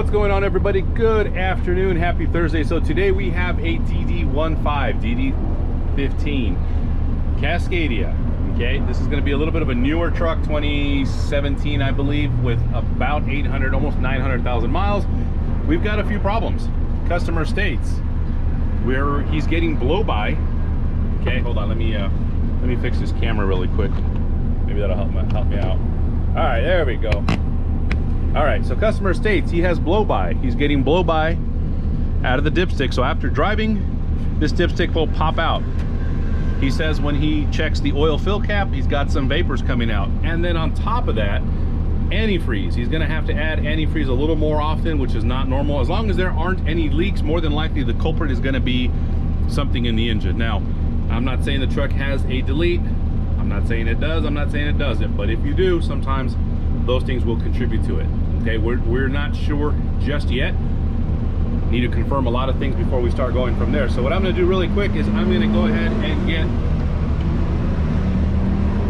What's going on, everybody? Good afternoon, happy Thursday. So today we have a DD15 Cascadia. Okay, this is going to be a little bit of a newer truck, 2017 I believe, with about 800, almost 900,000 miles. We've got a few problems. Customer states where he's getting blow by. Okay, hold on, let me fix this camera really quick. Maybe that'll help me out. All right, there we go. All right, so customer states he has blow by. He's getting blow by out of the dipstick. So after driving, this dipstick will pop out. He says when he checks the oil fill cap, he's got some vapors coming out. And then on top of that, antifreeze. He's gonna have to add antifreeze a little more often, which is not normal. As long as there aren't any leaks, more than likely the culprit is gonna be something in the engine. Now, I'm not saying the truck has a delete. I'm not saying it does, I'm not saying it doesn't. But if you do, sometimes those things will contribute to it. Okay, we're not sure just yet. Need to confirm a lot of things before we start going from there. So what I'm going to do really quick is I'm going to go ahead and get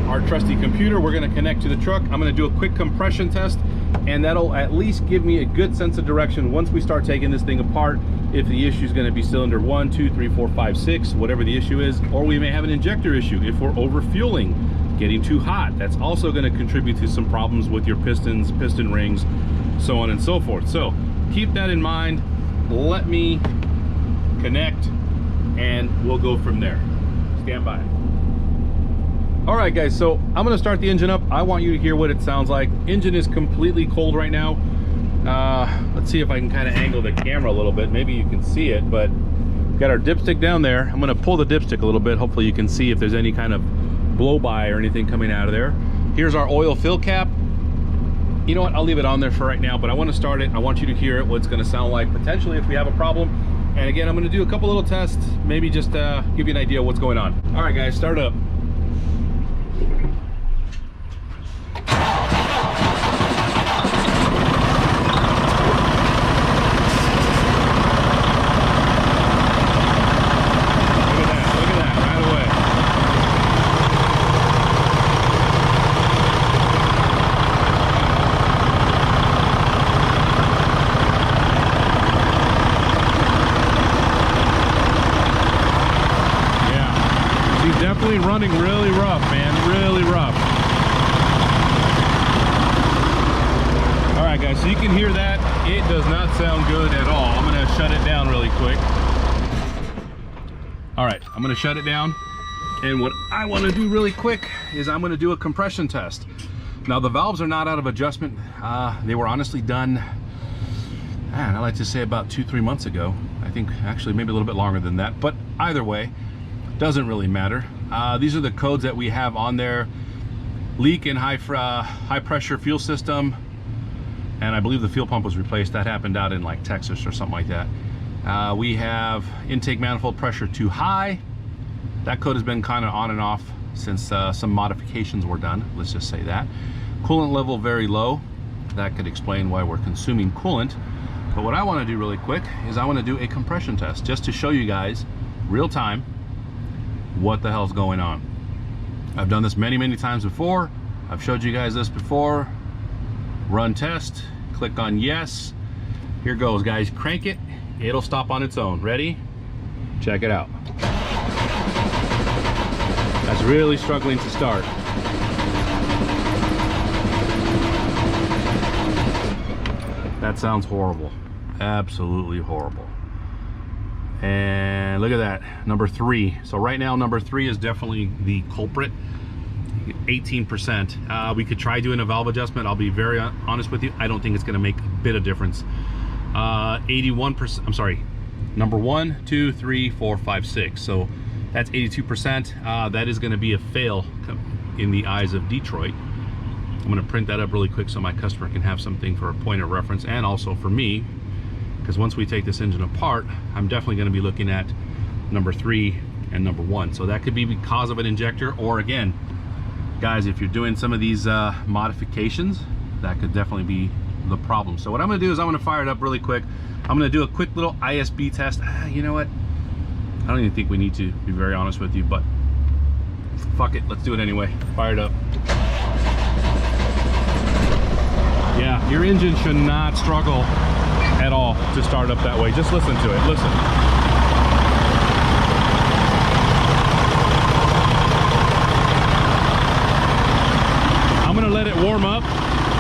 our trusty computer. We're going to connect to the truck. I'm going to do a quick compression test, and that'll at least give me a good sense of direction once we start taking this thing apart, if the issue is going to be cylinder 1, 2, 3, 4, 5, 6, whatever the issue is, or we may have an injector issue if we're over fueling, getting too hot. That's also going to contribute to some problems with your pistons, piston rings, so on and so forth. So keep that in mind. Let me connect and we'll go from there. Stand by. All right, guys, so I'm going to start the engine up. I want you to hear what it sounds like. Engine is completely cold right now. Let's see if I can kind of angle the camera a little bit. Maybe you can see it, but got our dipstick down there. I'm going to pull the dipstick a little bit. Hopefully you can see if there's any kind of blow by or anything coming out of there. Here's our oil fill cap. You know what, I'll leave it on there for right now, but I want to start it. I want you to hear it, what it's going to sound like potentially if we have a problem. And again, I'm going to do a couple little tests, maybe just give you an idea of what's going on. All right, guys, start up. Running really rough, man, really rough. All right, guys, so you can hear that. It does not sound good at all. I'm gonna shut it down really quick. All right, I'm gonna shut it down. And what I wanna do really quick is I'm gonna do a compression test. Now, the valves are not out of adjustment. They were honestly done, I like to say about 2-3 months ago. I think actually maybe a little bit longer than that, but either way, doesn't really matter. These are the codes that we have on there. Leak in high pressure fuel system, and I believe the fuel pump was replaced. That happened out in like Texas or something like that. We have intake manifold pressure too high. That code has been kind of on and off since some modifications were done, let's just say that. Coolant level very low. That could explain why we're consuming coolant. But what I want to do really quick is I want to do a compression test just to show you guys real time what the hell's going on. I've done this many times before. I've showed you guys this before. Run test, click on yes. Here goes, guys. Crank it, it'll stop on its own. Ready? Check it out. That's really struggling to start. That sounds horrible, absolutely horrible. And look at that, number 3. So right now, number 3 is definitely the culprit. 18%. We could try doing a valve adjustment. I'll be very honest with you. I don't think it's going to make a bit of difference. 81%. I'm sorry. Number 1, 2, 3, 4, 5, 6. So that's 82%. That is going to be a fail in the eyes of Detroit. I'm going to print that up really quick so my customer can have something for a point of reference, and also for me. Because once we take this engine apart, I'm definitely going to be looking at number 3 and number 1. So that could be because of an injector, or again, guys, if you're doing some of these modifications, that could definitely be the problem. So what I'm going to do is I'm going to fire it up really quick. I'm going to do a quick little ISB test. You know what? I don't even think we need to, be very honest with you, but fuck it, let's do it anyway. Fire it up. Yeah, your engine should not struggle at all to start up that way. Just listen to it, listen. I'm gonna let it warm up.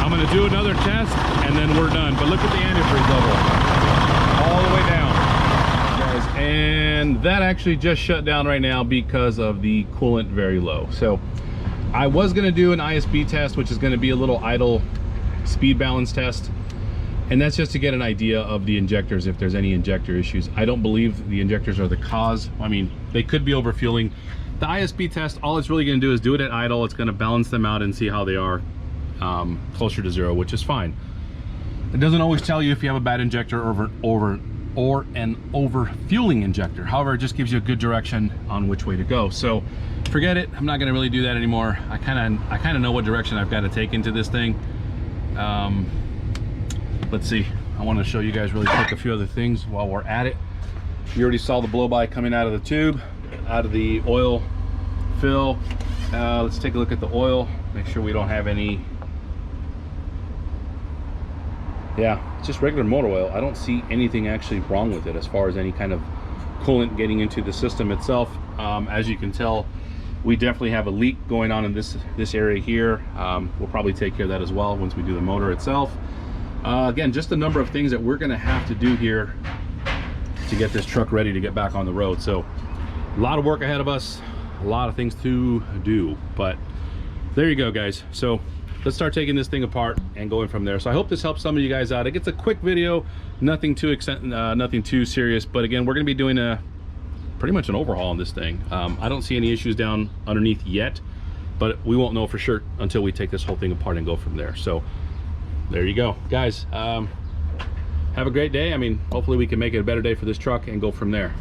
I'm gonna do another test and then we're done. But look at the antifreeze level, all the way down, guys. And that actually just shut down right now because of the coolant very low. So I was gonna do an ISB test, which is gonna be a little idle speed balance test. And that's just to get an idea of the injectors, if there's any injector issues. I don't believe the injectors are the cause. I mean, they could be overfueling. The ISB test, all it's really gonna do is do it at idle. It's gonna balance them out and see how they are closer to zero, which is fine. It doesn't always tell you if you have a bad injector or an overfueling injector. However, it just gives you a good direction on which way to go. So forget it, I'm not gonna really do that anymore. I kinda know what direction I've got to take into this thing. Let's see, I want to show you guys really quick a few other things while we're at it. You already saw the blow-by coming out of the tube, out of the oil fill. Let's take a look at the oil, make sure we don't have any. Yeah, it's just regular motor oil. I don't see anything actually wrong with it as far as any kind of coolant getting into the system itself. As you can tell, we definitely have a leak going on in this area here. We'll probably take care of that as well once we do the motor itself. Again, just a number of things that we're gonna have to do here to get this truck ready to get back on the road. So a lot of work ahead of us, a lot of things to do, but there you go, guys. So let's start taking this thing apart and going from there. So I hope this helps some of you guys out. It gets a quick video, nothing too serious, but again, we're gonna be doing pretty much an overhaul on this thing. I don't see any issues down underneath yet, but we won't know for sure until we take this whole thing apart and go from there. So there you go, guys. Have a great day. I mean, hopefully we can make it a better day for this truck and go from there.